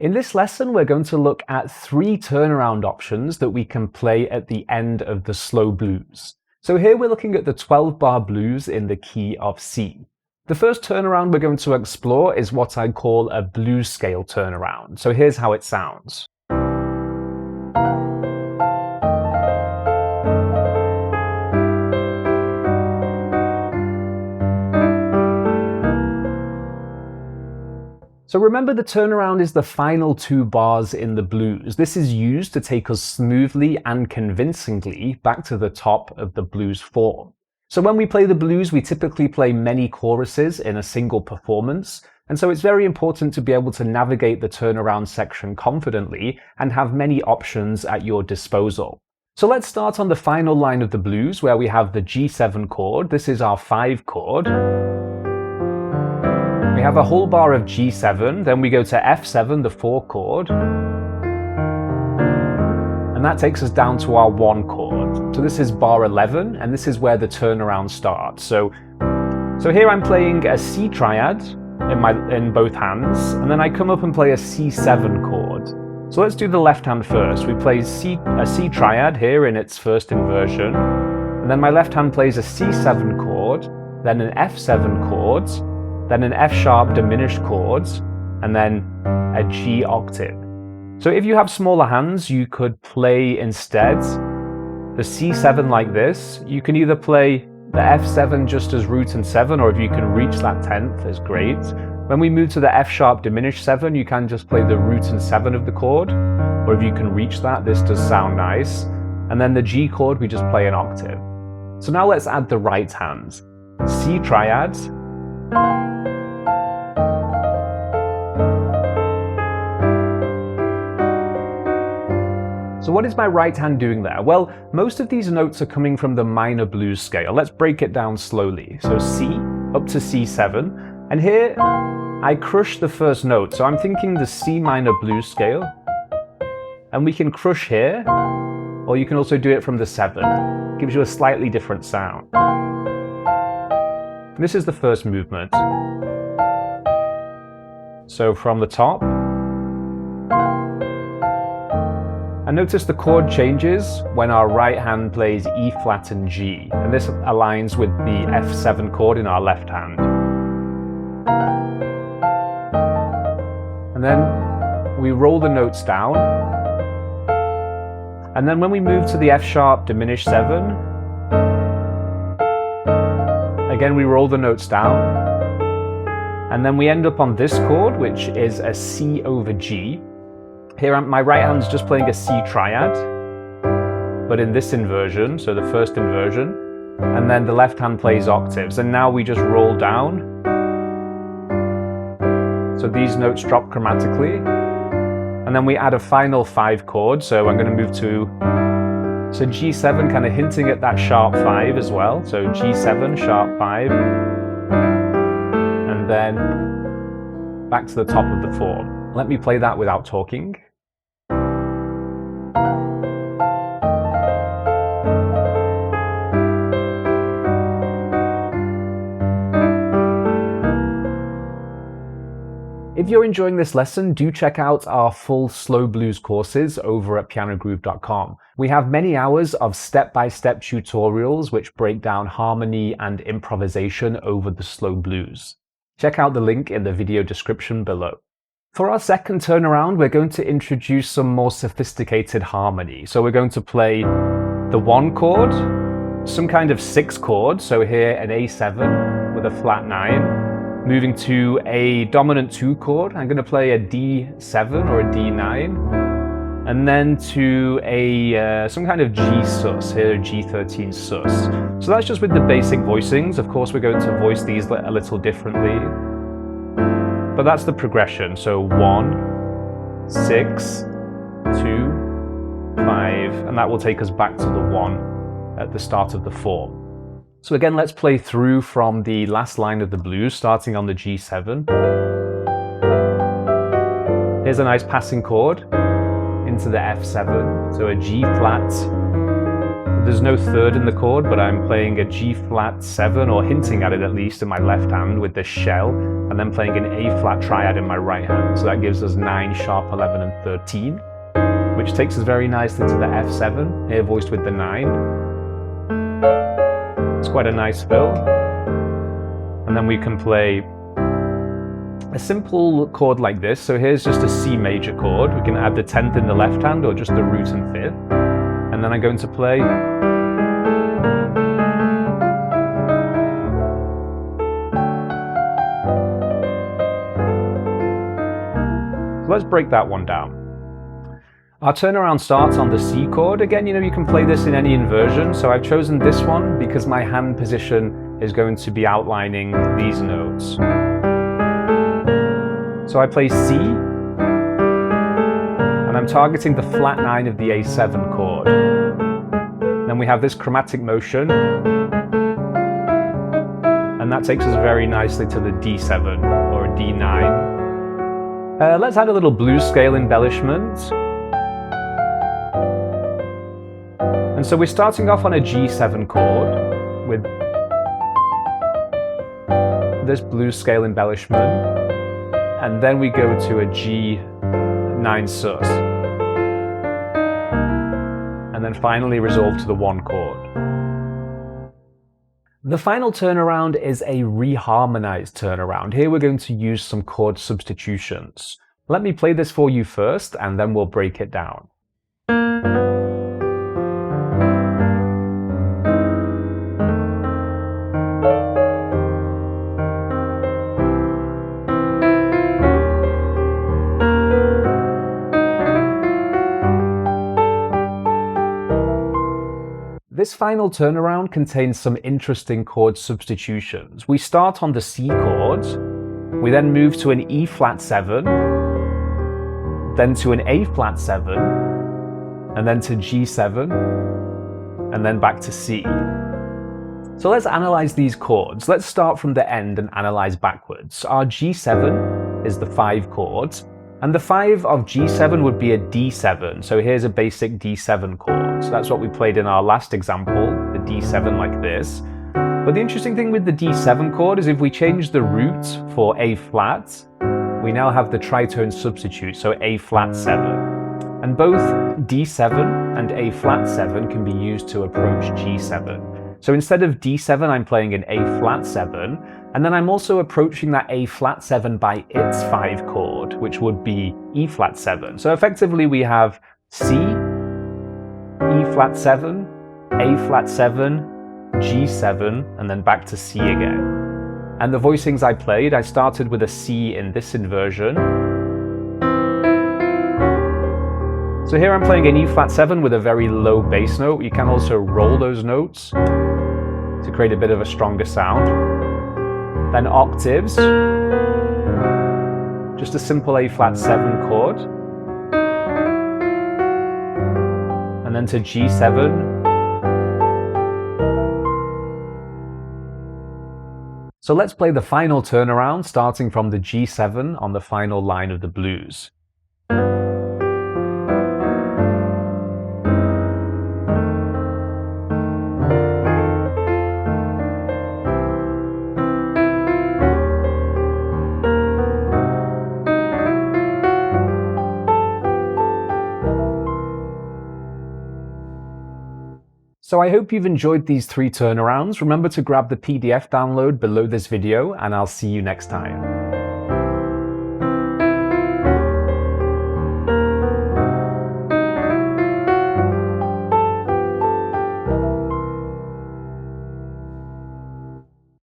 In this lesson, we're going to look at 3 turnaround options that we can play at the end of the slow blues. So here we're looking at the 12-bar blues in the key of C. The first turnaround we're going to explore is what I call a blues scale turnaround. So here's how it sounds. So remember, the turnaround is the final 2 bars in the blues. This is used to take us smoothly and convincingly back to the top of the blues form. So when we play the blues, we typically play many choruses in a single performance, and so it's very important to be able to navigate the turnaround section confidently and have many options at your disposal. So let's start on the final line of the blues where we have the G7 chord. This is our 5 chord. We have a whole bar of G7, then we go to F7, the 4 chord, and that takes us down to our 1 chord. So this is bar 11, and this is where the turnaround starts. So here I'm playing a C triad in both hands, and then I come up and play a C7 chord. So let's do the left hand first. We play a C triad here in its first inversion, and then my left hand plays a C7 chord, then an F7 chord, then an F sharp diminished chords, and then a G octave. So if you have smaller hands, you could play instead the C7 like this. You can either play the F7 just as root and 7, or if you can reach that 10th, is great. When we move to the F sharp diminished 7, you can just play the root and 7 of the chord, or if you can reach that, this does sound nice. And then the G chord, we just play an octave. So now let's add the right hand. C triad, so what is my right hand doing there? Well, most of these notes are coming from the minor blues scale. Let's break it down slowly. So C up to C7, and here I crush the first note. So I'm thinking the C minor blues scale, and we can crush here, or you can also do it from the 7. It gives you a slightly different sound. This is the first movement. So from the top, and notice the chord changes when our right hand plays E flat and G, and this aligns with the F7 chord in our left hand. And then we roll the notes down, and then when we move to the F sharp diminished 7, again we roll the notes down, and then we end up on this chord, which is a C over G. Here my right hand's just playing a C triad, but in this inversion, so the first inversion, and then the left hand plays octaves, and now we just roll down. So these notes drop chromatically, and then we add a final 5 chord, so I'm going to move to G7, kind of hinting at that sharp 5 as well, so G7, sharp 5, and then back to the top of the form. Let me play that without talking. If you're enjoying this lesson, do check out our full slow blues courses over at PianoGroove.com. We have many hours of step-by-step tutorials which break down harmony and improvisation over the slow blues. Check out the link in the video description below. For our second turnaround, we're going to introduce some more sophisticated harmony. So we're going to play the 1 chord, some kind of 6 chord, so here an A7 with a flat 9. Moving to a dominant 2 chord, I'm going to play a D7 or a D9, and then to a some kind of G sus, here a G13 sus. So that's just with the basic voicings. Of course, we're going to voice these a little differently, but that's the progression. So 1, 6, 2, 5, and that will take us back to the 1 at the start of the form. So again, let's play through from the last line of the blues, starting on the G7. Here's a nice passing chord into the F7, so a G flat, There's no third in the chord, but I'm playing a G flat 7, or hinting at it at least, in my left hand with this shell, and then playing an A flat triad in my right hand. So that gives us 9, sharp 11, and 13, which takes us very nicely to the F7, here voiced with the 9. It's quite a nice fill. And then we can play a simple chord like this. So here's just a C major chord. We can add the 10th in the left hand, or just the root and 5th. And then I'm going to play so let's break that one down. Our turnaround starts on the C chord. Again, you can play this in any inversion. So I've chosen this one because my hand position is going to be outlining these notes. So I play C, and I'm targeting the flat 9 of the A7 chord. Then we have this chromatic motion, and that takes us very nicely to the D7 or a D9. Let's add a little blues scale embellishment. And so we're starting off on a G7 chord with this blues scale embellishment, and then we go to a G9 sus, and then finally resolve to the 1 chord. The final turnaround is a reharmonized turnaround. Here we're going to use some chord substitutions. Let me play this for you first, and then we'll break it down. This final turnaround contains some interesting chord substitutions. We start on the C chord, we then move to an E flat 7, then to an A flat 7, and then to G7, and then back to C. So let's analyze these chords. Let's start from the end and analyze backwards. Our G7 is the 5 chord, and the 5 of G7 would be a D7. So here's a basic D7 chord. So that's what we played in our last example, the D7 like this. But the interesting thing with the D7 chord is if we change the root for A flat, we now have the tritone substitute, so A flat 7. And both D7 and A flat 7 can be used to approach G7. So instead of D7, I'm playing an A flat 7, and then I'm also approaching that A flat 7 by its 5 chord, which would be E flat 7. So effectively we have C, E flat 7, A flat 7, G7, and then back to C again. And the voicings I played, I started with a C in this inversion. So here I'm playing an E flat 7 with a very low bass note. You can also roll those notes to create a bit of a stronger sound. Then octaves, just a simple A flat 7 chord. And then to G7. So let's play the final turnaround, starting from the G7 on the final line of the blues. So I hope you've enjoyed these 3 turnarounds. Remember to grab the PDF download below this video, and I'll see you next time.